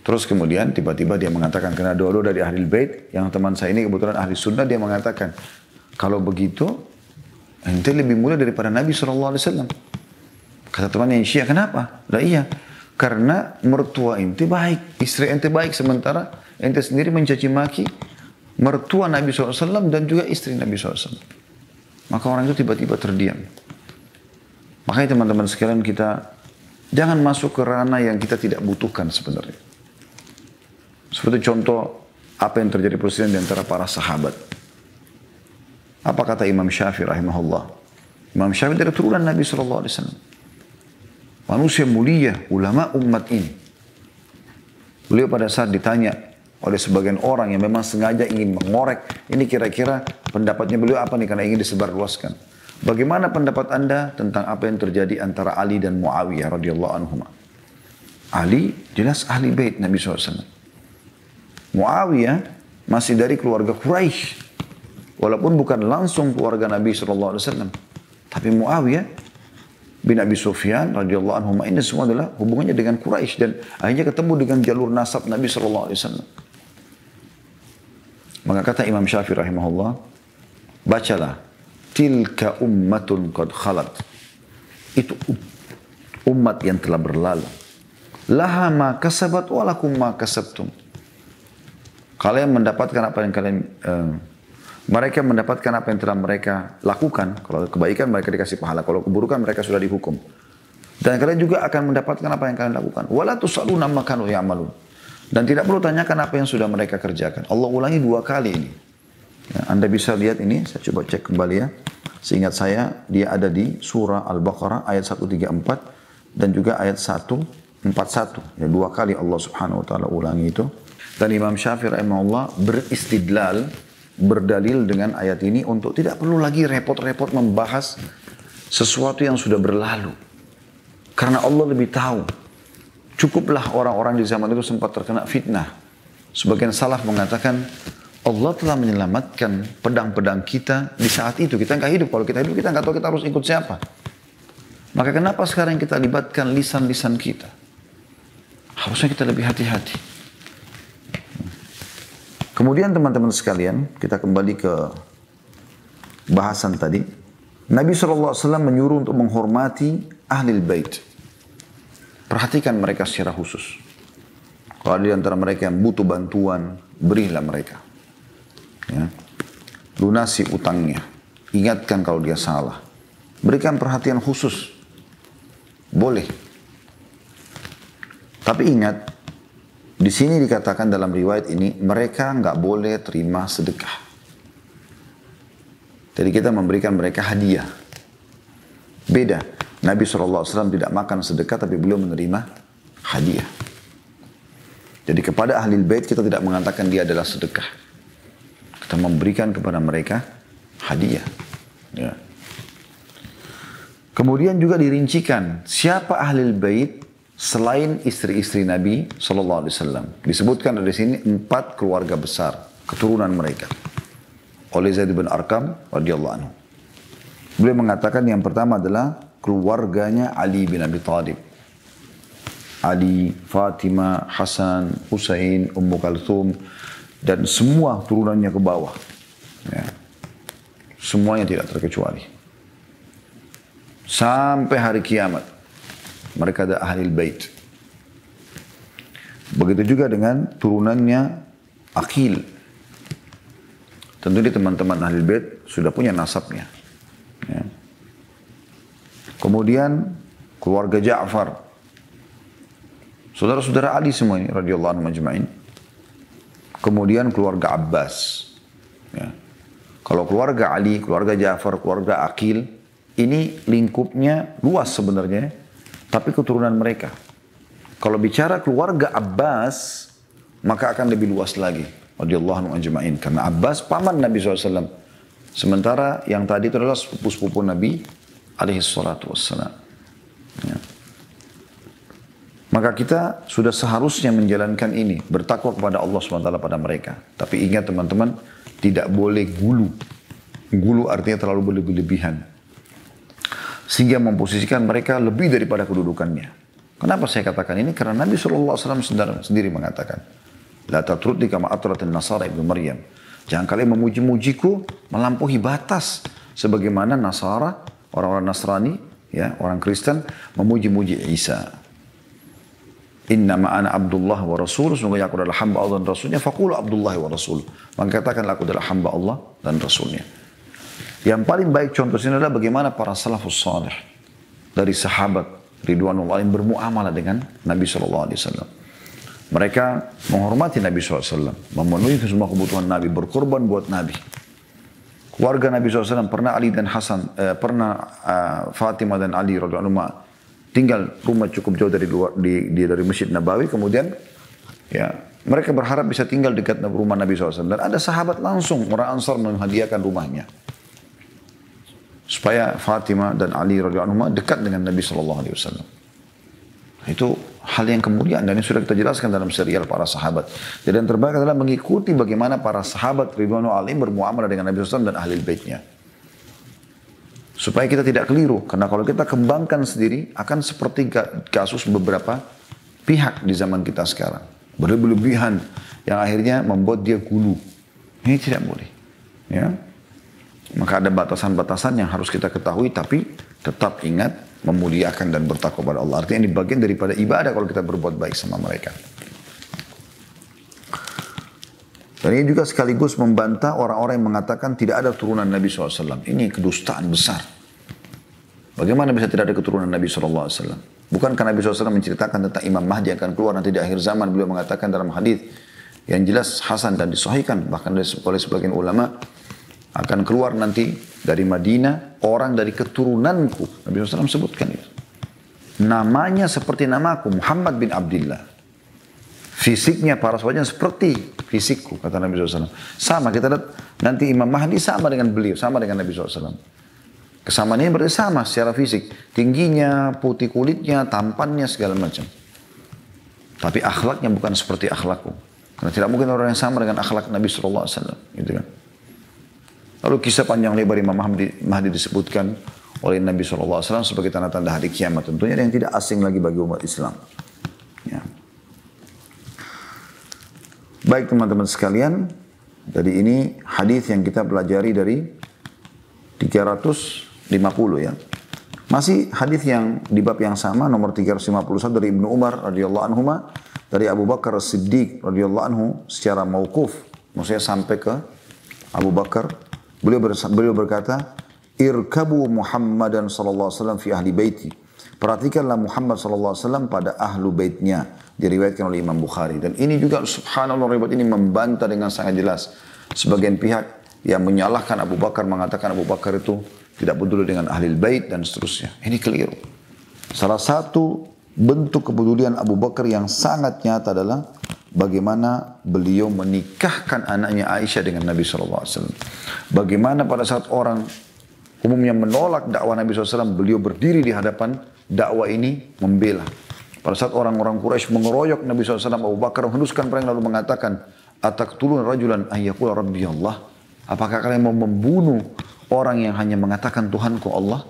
Terus kemudian tiba-tiba dia mengatakan, karena dua-dua dari ahli bait, yang teman saya ini kebetulan ahli sunnah, dia mengatakan, kalau begitu, ente lebih mulia daripada Nabi SAW. Kata temannya yang Syiah, kenapa? Lah iya, karena mertua ente baik, istri ente baik, sementara ente sendiri mencaci maki mertua Nabi SAW dan juga istri Nabi SAW. Maka orang itu tiba-tiba terdiam. Makanya teman-teman sekalian, kita jangan masuk ke ranah yang kita tidak butuhkan sebenarnya. Seperti contoh apa yang terjadi presiden di antara para sahabat. Apa kata Imam Syafi'i rahimahullah? Imam Syafi'i dari turunan Nabi SAW. Manusia mulia, ulama umat ini. Beliau pada saat ditanya oleh sebagian orang yang memang sengaja ingin mengorek, ini kira-kira pendapatnya beliau apa nih karena ingin disebarluaskan. Bagaimana pendapat Anda tentang apa yang terjadi antara Ali dan Muawiyah radhiyallahu anhuma? Ali jelas ahli bait Nabi SAW. Muawiyah masih dari keluarga Quraisy, walaupun bukan langsung keluarga Nabi SAW. Tapi Muawiyah bin Abi Sufyan radhiyallahu anhu ini semua adalah hubungannya dengan Quraisy dan akhirnya ketemu dengan jalur nasab Nabi SAW. Maka kata Imam Syafi'i rahimahullah, bacalah, tilka ummatun qad khalat. Itu umat yang telah berlalu. Laha ma kasabat walakum ma kasabtum. Kalian mendapatkan apa yang mereka mendapatkan apa yang telah mereka lakukan. Kalau kebaikan mereka dikasih pahala, kalau keburukan mereka sudah dihukum. Dan kalian juga akan mendapatkan apa yang kalian lakukan. Wala tusaluna ma kanu ya'malun. Dan tidak perlu tanyakan apa yang sudah mereka kerjakan. Allah ulangi 2 kali ini. Ya, Anda bisa lihat ini, saya coba cek kembali ya. Seingat saya dia ada di surah Al-Baqarah ayat 134 dan juga ayat 141. Ya, 2 kali Allah Subhanahu wa taala ulangi itu. Dan Imam Syafi'i rahimahullah beristidlal berdalil dengan ayat ini untuk tidak perlu lagi repot-repot membahas sesuatu yang sudah berlalu. Karena Allah lebih tahu. Cukuplah orang-orang di zaman itu sempat terkena fitnah. Sebagian salaf mengatakan, Allah telah menyelamatkan pedang-pedang kita di saat itu. Kita nggak hidup. Kalau kita hidup, kita nggak tahu kita harus ikut siapa. Maka kenapa sekarang kita libatkan lisan-lisan kita? Harusnya kita lebih hati-hati. Kemudian teman-teman sekalian, kita kembali ke bahasan tadi. Nabi SAW menyuruh untuk menghormati Ahlul Bait. Perhatikan mereka secara khusus. Kalau ada di antara mereka yang butuh bantuan, berilah mereka. Ya. Lunasi utangnya. Ingatkan kalau dia salah. Berikan perhatian khusus. Boleh. Tapi ingat, di sini dikatakan dalam riwayat ini, mereka nggak boleh terima sedekah. Jadi kita memberikan mereka hadiah. Beda. Nabi SAW tidak makan sedekah, tapi beliau menerima hadiah. Jadi kepada Ahlul Bait kita tidak mengatakan dia adalah sedekah. Kita memberikan kepada mereka hadiah. Ya. Kemudian juga dirincikan siapa Ahlul Bait selain istri-istri Nabi SAW. Disebutkan dari sini 4 keluarga besar, keturunan mereka. Oleh Zaid bin Arqam radhiyallahu anhu. Beliau mengatakan yang pertama adalah keluarganya Ali bin Abi Thalib. Ali, Fatimah, Hasan, Husain, Ummu Kalthum, dan semua turunannya ke bawah. Ya. Semuanya tidak terkecuali. Sampai hari kiamat. Mereka ada Ahlul Bait. Begitu juga dengan turunannya Aqil. Tentu ini teman-teman Ahlul Bait sudah punya nasabnya. Ya. Kemudian keluarga Ja'far. Saudara-saudara Ali semua ini radhiyallahu anhum ajma'in. Kemudian keluarga Abbas. Ya. Kalau keluarga Ali, keluarga Ja'far, keluarga Aqil, ini lingkupnya luas sebenarnya. Tapi keturunan mereka. Kalau bicara keluarga Abbas, maka akan lebih luas lagi. Radhiyallahu anhu ajma'in. Karena Abbas paman Nabi SAW. Sementara yang tadi itu adalah sepupu-sepupu Nabi alaihi salatu wassalam. Ya. Maka kita sudah seharusnya menjalankan ini. Bertakwa kepada Allah SWT pada mereka. Tapi ingat teman-teman, tidak boleh gulu. Gulu artinya terlalu berlebihan. Sehingga memposisikan mereka lebih daripada kedudukannya. Kenapa saya katakan ini? Karena Nabi SAW sendiri mengatakan, La tatrudni kama atratin Nasara ibnu Maryam. Jangan kalian memuji-mujiku melampaui batas. Sebagaimana Nasara, orang-orang Nasrani, ya, orang Kristen, memuji-muji Isa. Innama ana Abdullah wa Rasul. Sungguhnya aku adalah hamba Allah dan Rasulnya. Faqulu Abdullah wa Rasul. Maka katakanlah aku adalah hamba Allah dan Rasulnya. Yang paling baik contoh sini adalah bagaimana para salafus salih dari sahabat ridwanullah yang bermuamalah dengan Nabi SAW. Mereka menghormati Nabi SAW, memenuhi semua kebutuhan Nabi, berkorban buat Nabi. Keluarga Nabi SAW pernah Ali dan Hasan, Fatimah dan Ali radhiyallahu anhum tinggal rumah cukup jauh dari luar dari Masjid Nabawi, kemudian ya mereka berharap bisa tinggal dekat rumah Nabi SAW. Dan ada sahabat langsung orang Ansar menghadiahkan rumahnya. Supaya Fatimah dan Ali radhiyallahu anhum dekat dengan Nabi SAW. Itu hal yang kemuliaan dan ini sudah kita jelaskan dalam serial para sahabat. Jadi yang terbaik adalah mengikuti bagaimana para sahabat ridwanul alaihim bermuamalah dengan Nabi SAW dan Ahlul Baitnya. Supaya kita tidak keliru. Karena kalau kita kembangkan sendiri akan seperti kasus beberapa pihak di zaman kita sekarang. Berlebihan yang akhirnya membuat dia gulu. Ini tidak boleh. Ya. Maka ada batasan-batasan yang harus kita ketahui, tapi tetap ingat memuliakan dan bertakwa kepada Allah. Artinya ini bagian daripada ibadah kalau kita berbuat baik sama mereka. Dan ini juga sekaligus membantah orang-orang yang mengatakan tidak ada turunan Nabi SAW. Ini kedustaan besar. Bagaimana bisa tidak ada keturunan Nabi SAW? Bukankah Nabi SAW menceritakan tentang Imam Mahdi akan keluar nanti di akhir zaman? Beliau mengatakan dalam hadis yang jelas hasan dan disahihkan bahkan oleh sebagian ulama, akan keluar nanti dari Madinah orang dari keturunanku. Nabi SAW sebutkan itu. Namanya seperti namaku, Muhammad bin Abdullah. Fisiknya para sahabatnya seperti fisikku, kata Nabi SAW. Sama, kita lihat nanti Imam Mahdi sama dengan beliau, sama dengan Nabi SAW. Kesamaannya berarti sama secara fisik. Tingginya, putih kulitnya, tampannya, segala macam. Tapi akhlaknya bukan seperti akhlakku. Karena tidak mungkin orang yang sama dengan akhlak Nabi SAW. Gitu kan. Lalu kisah panjang lebar Imam Mahdi disebutkan oleh Nabi SAW sebagai tanda-tanda hari kiamat. Tentunya yang tidak asing lagi bagi umat Islam. Ya. Baik teman-teman sekalian, jadi ini hadis yang kita pelajari dari 350 ya. Masih hadis yang di bab yang sama nomor 351 dari Ibnu Umar radhiyallahu anhu, dari Abu Bakar As-Siddiq radhiyallahu anhu secara mauquf, maksudnya sampai ke Abu Bakar. Beliau berkata, "Irkabu Muhammadan sallallahu alaihi wasallam fi ahli baiti." Perhatikanlah Muhammad sallallahu alaihi wasallam pada ahlu baitnya. Diriwayatkan oleh Imam Bukhari. Dan ini juga subhanallah riwayat ini membantah dengan sangat jelas. Sebagian pihak yang menyalahkan Abu Bakar mengatakan Abu Bakar itu tidak peduli dengan ahli bait dan seterusnya. Ini keliru. Salah satu bentuk kepedulian Abu Bakar yang sangat nyata adalah bagaimana beliau menikahkan anaknya Aisyah dengan Nabi SAW. Bagaimana pada saat orang umumnya menolak dakwah Nabi SAW, beliau berdiri di hadapan dakwah ini membela. Pada saat orang-orang Quraisy mengeroyok Nabi SAW, Abu Bakar menghembuskan perang lalu mengatakan, "Ataqtulun rajulan ayyaqula rabbi Allah?" Apakah kalian mau membunuh orang yang hanya mengatakan Tuhanku Allah?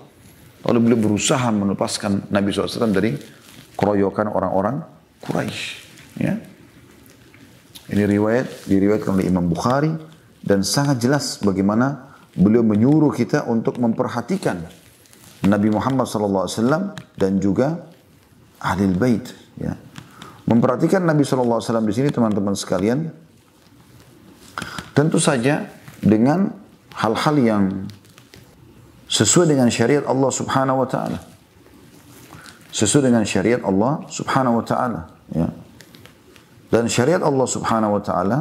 Lalu beliau berusaha melepaskan Nabi SAW dari keroyokan orang-orang Quraisy. Ya. Ini diriwayatkan oleh Imam Bukhari dan sangat jelas bagaimana beliau menyuruh kita untuk memperhatikan Nabi Muhammad SAW dan juga Ahlul Bait. Ya. Memperhatikan Nabi SAW di sini teman-teman sekalian, tentu saja dengan hal-hal yang sesuai dengan syariat Allah Subhanahu Wa Taala, sesuai dengan syariat Allah Subhanahu Wa Taala. Ya. Dan syariat Allah Subhanahu Wa Taala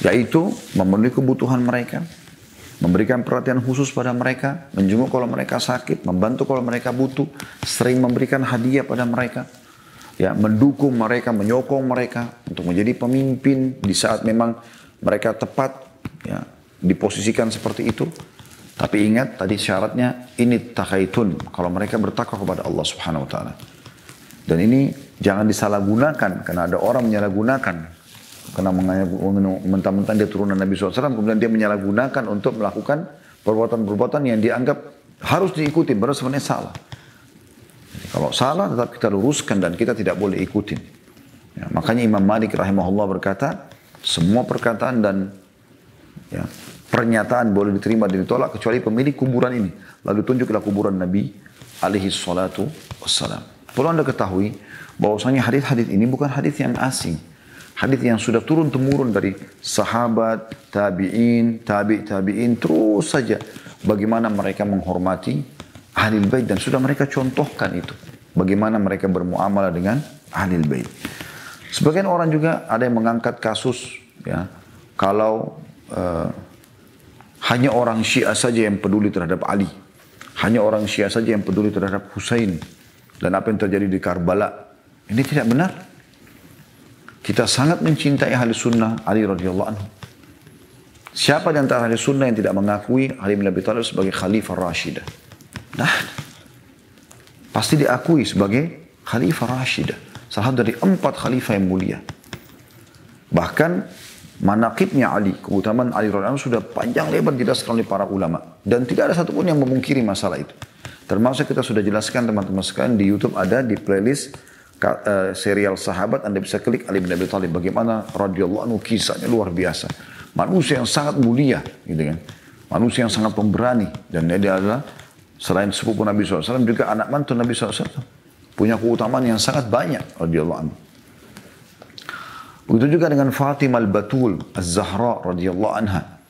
yaitu memenuhi kebutuhan mereka, memberikan perhatian khusus pada mereka, menjenguk kalau mereka sakit, membantu kalau mereka butuh, sering memberikan hadiah pada mereka, ya, mendukung mereka, menyokong mereka untuk menjadi pemimpin di saat memang mereka tepat, ya, diposisikan seperti itu. Tapi ingat tadi syaratnya ini takaitun, kalau mereka bertakwa kepada Allah Subhanahu Wa Taala. Dan ini jangan disalahgunakan karena ada orang menyalahgunakan. Karena mentang-mentang dia turunan Nabi SAW, kemudian dia menyalahgunakan untuk melakukan perbuatan-perbuatan yang dianggap harus diikuti, padahal sebenarnya salah. Jadi, kalau salah tetap kita luruskan dan kita tidak boleh ikutin. Ya, makanya Imam Malik rahimahullah berkata, semua perkataan dan ya, pernyataan boleh diterima dan ditolak kecuali pemilik kuburan ini. Lalu tunjuklah kuburan Nabi alaihi salatu wassalam. Perlu Anda ketahui bahwasanya hadis-hadis ini bukan hadis yang asing. Hadis yang sudah turun-temurun dari sahabat, tabi'in, tabi'in, terus saja bagaimana mereka menghormati Ahlul Bait dan sudah mereka contohkan itu. Bagaimana mereka bermuamalah dengan Ahlul Bait. Sebagian orang juga ada yang mengangkat kasus, ya, kalau hanya orang Syiah saja yang peduli terhadap Ali. Hanya orang Syiah saja yang peduli terhadap Husain. Dan apa yang terjadi di Karbala. Ini tidak benar. Kita sangat mencintai ahli sunnah Ali radhiyallahu anhu. Siapa di antara ahli sunnah yang tidak mengakui Ali bin Abi Thalib sebagai Khalifah Rashidah? Nah, pasti diakui sebagai Khalifah Rashidah. Salah satu dari 4 khalifah yang mulia. Bahkan manaqibnya Ali, keutamaan Ali radhiyallahu anhu sudah panjang lebar dijelaskan oleh para ulama. Dan tidak ada satupun yang memungkiri masalah itu. Termasuk kita sudah jelaskan teman-teman sekalian di YouTube ada di playlist serial sahabat, Anda bisa klik Ali bin Abi Thalib bagaimana radhiyallahu anhu, kisahnya luar biasa. Manusia yang sangat mulia, gitu kan. Manusia yang sangat pemberani dan dia adalah selain sepupu Nabi SAW juga anak mantu Nabi SAW. Punya keutamaan yang sangat banyak radhiyallahu anhu. Begitu juga dengan Fatimah al-Batul Az-Zahra radhiyallahu anha.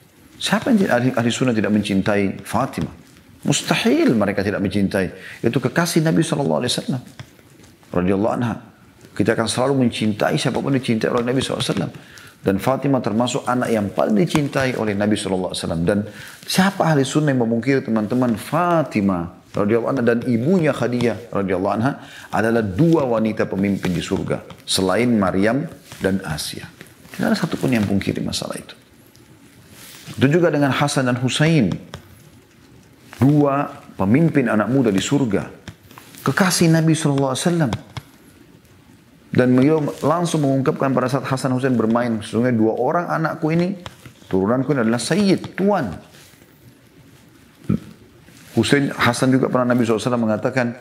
Siapa yang ahli sunnah tidak mencintai Fatimah? Mustahil mereka tidak mencintai. Itu kekasih Nabi SAW. Radhiyallahu anha. Kita akan selalu mencintai siapapun dicintai oleh Nabi SAW. Dan Fatimah termasuk anak yang paling dicintai oleh Nabi SAW. Dan siapa ahli sunnah yang memungkiri teman-teman Fatimah radhiyallahu anha dan ibunya Khadijah radhiyallahu anha adalah 2 wanita pemimpin di surga. Selain Maryam dan Asia. Tidak ada satupun yang pungkiri masalah itu. Itu juga dengan Hasan dan Husain. Dua pemimpin anak muda di surga. Kekasih Nabi SAW. Dan beliau langsung mengungkapkan pada saat Hasan Husain bermain. Sesungguhnya dua orang anakku ini, turunanku ini adalah Sayyid, Tuan. Hasan juga pernah Nabi SAW mengatakan,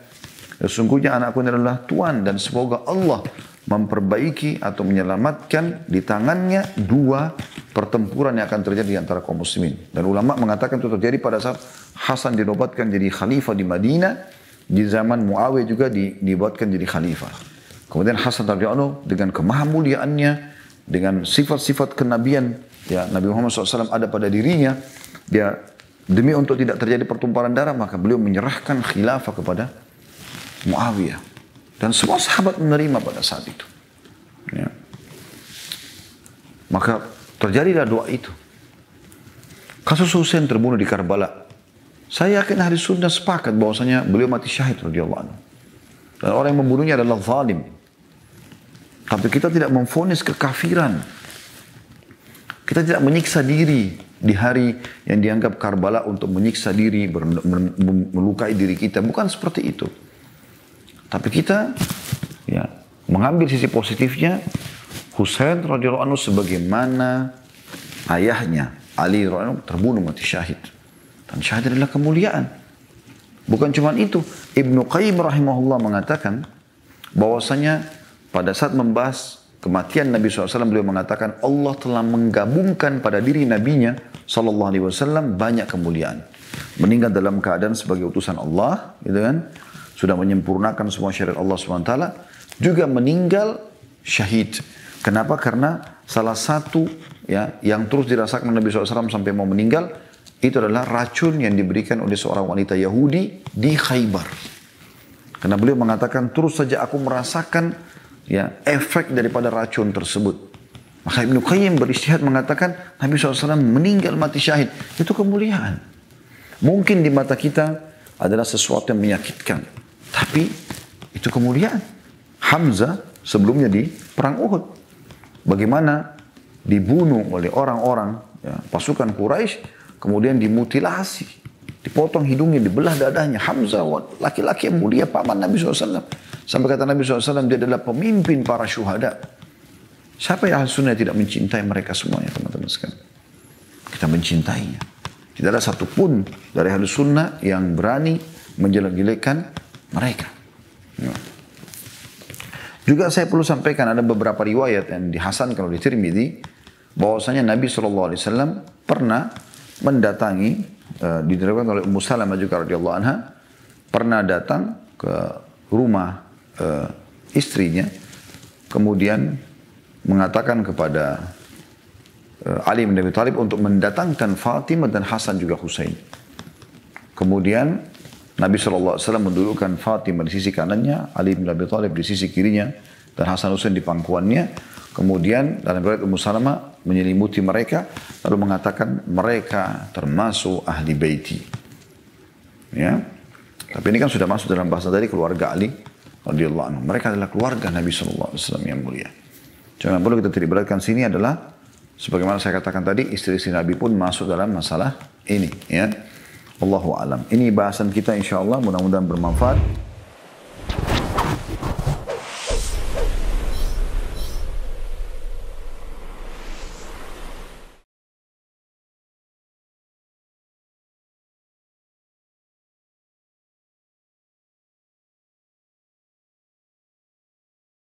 sesungguhnya anakku ini adalah Tuan. Dan semoga Allah memperbaiki atau menyelamatkan di tangannya dua pertempuran yang akan terjadi di antara kaum muslimin. Dan ulama mengatakan itu terjadi pada saat Hasan dinobatkan jadi khalifah di Madinah, di zaman Muawiyah juga dibuatkan jadi khalifah. Kemudian Hasan radhiyallahu dengan kemahamuliaannya, dengan sifat-sifat kenabian ya Nabi Muhammad SAW ada pada dirinya, dia demi untuk tidak terjadi pertumpahan darah maka beliau menyerahkan khilafah kepada Muawiyah. Dan semua sahabat menerima pada saat itu. Ya. Maka terjadilah doa itu. Kasus Husain terbunuh di Karbala. Saya yakin ahli sunnah sepakat bahwasanya beliau mati syahid radhiyallahu anhu. Dan orang yang membunuhnya adalah zalim. Tapi kita tidak memvonis kekafiran. Kita tidak menyiksa diri di hari yang dianggap Karbala untuk menyiksa diri, melukai diri kita. Bukan seperti itu. Tapi kita ya mengambil sisi positifnya. Husain radhiyallahu anhu sebagaimana ayahnya Ali radhiyallahu anhu terbunuh mati syahid. Dan syahid adalah kemuliaan. Bukan cuma itu. Ibnu Qayyim rahimahullah mengatakan bahwasanya pada saat membahas kematian Nabi SAW beliau mengatakan Allah telah menggabungkan pada diri Nabinya SAW banyak kemuliaan. Meninggal dalam keadaan sebagai utusan Allah, gitu kan? Sudah menyempurnakan semua syariat Allah SWT, juga meninggal syahid. Kenapa? Karena salah satu ya yang terus dirasakan Nabi SAW sampai mau meninggal, itu adalah racun yang diberikan oleh seorang wanita Yahudi di Khaybar. Karena beliau mengatakan, terus saja aku merasakan ya efek daripada racun tersebut. Maka Ibnu Qayyim beristihad mengatakan, Nabi SAW meninggal mati syahid. Itu kemuliaan. Mungkin di mata kita adalah sesuatu yang menyakitkan. Tapi itu kemuliaan. Hamzah sebelumnya di perang Uhud. Bagaimana dibunuh oleh orang-orang ya, pasukan Quraisy, kemudian dimutilasi. Dipotong hidungnya, dibelah dadanya. Hamzah laki-laki yang mulia paman Nabi SAW. Sampai kata Nabi SAW dia adalah pemimpin para syuhada. Siapa yang ahli sunnah tidak mencintai mereka semuanya teman-teman sekalian? Kita mencintainya. Tidak ada satupun dari ahli sunnah yang berani menjelek-jelekan mereka. Ya. Juga saya perlu sampaikan ada beberapa riwayat yang dihasankan oleh Tirmidzi bahwasanya Nabi SAW pernah mendatangi diriwayatkan oleh Ummu Salamah juga radhiyallahu anha pernah datang ke rumah istrinya kemudian mengatakan kepada Ali bin Abi Thalib untuk mendatangkan Fatimah dan Hasan juga Husain. Kemudian Nabi SAW mendudukkan Fatimah di sisi kanannya, Ali bin Abi Thalib di sisi kirinya, dan Hasan Husain di pangkuannya. Kemudian dalam riwayat Ummu Salamah menyelimuti mereka, lalu mengatakan mereka termasuk ahli baiti. Ya, tapi ini kan sudah masuk dalam bahasa dari keluarga Ali radhiyallahu anhu. Mereka adalah keluarga Nabi SAW yang mulia. Jangan perlu kita tidak beratkan sini adalah, sebagaimana saya katakan tadi, istri-istri Nabi pun masuk dalam masalah ini. Ya. Allahu a'lam. Ini bahasan kita insyaAllah mudah-mudahan bermanfaat.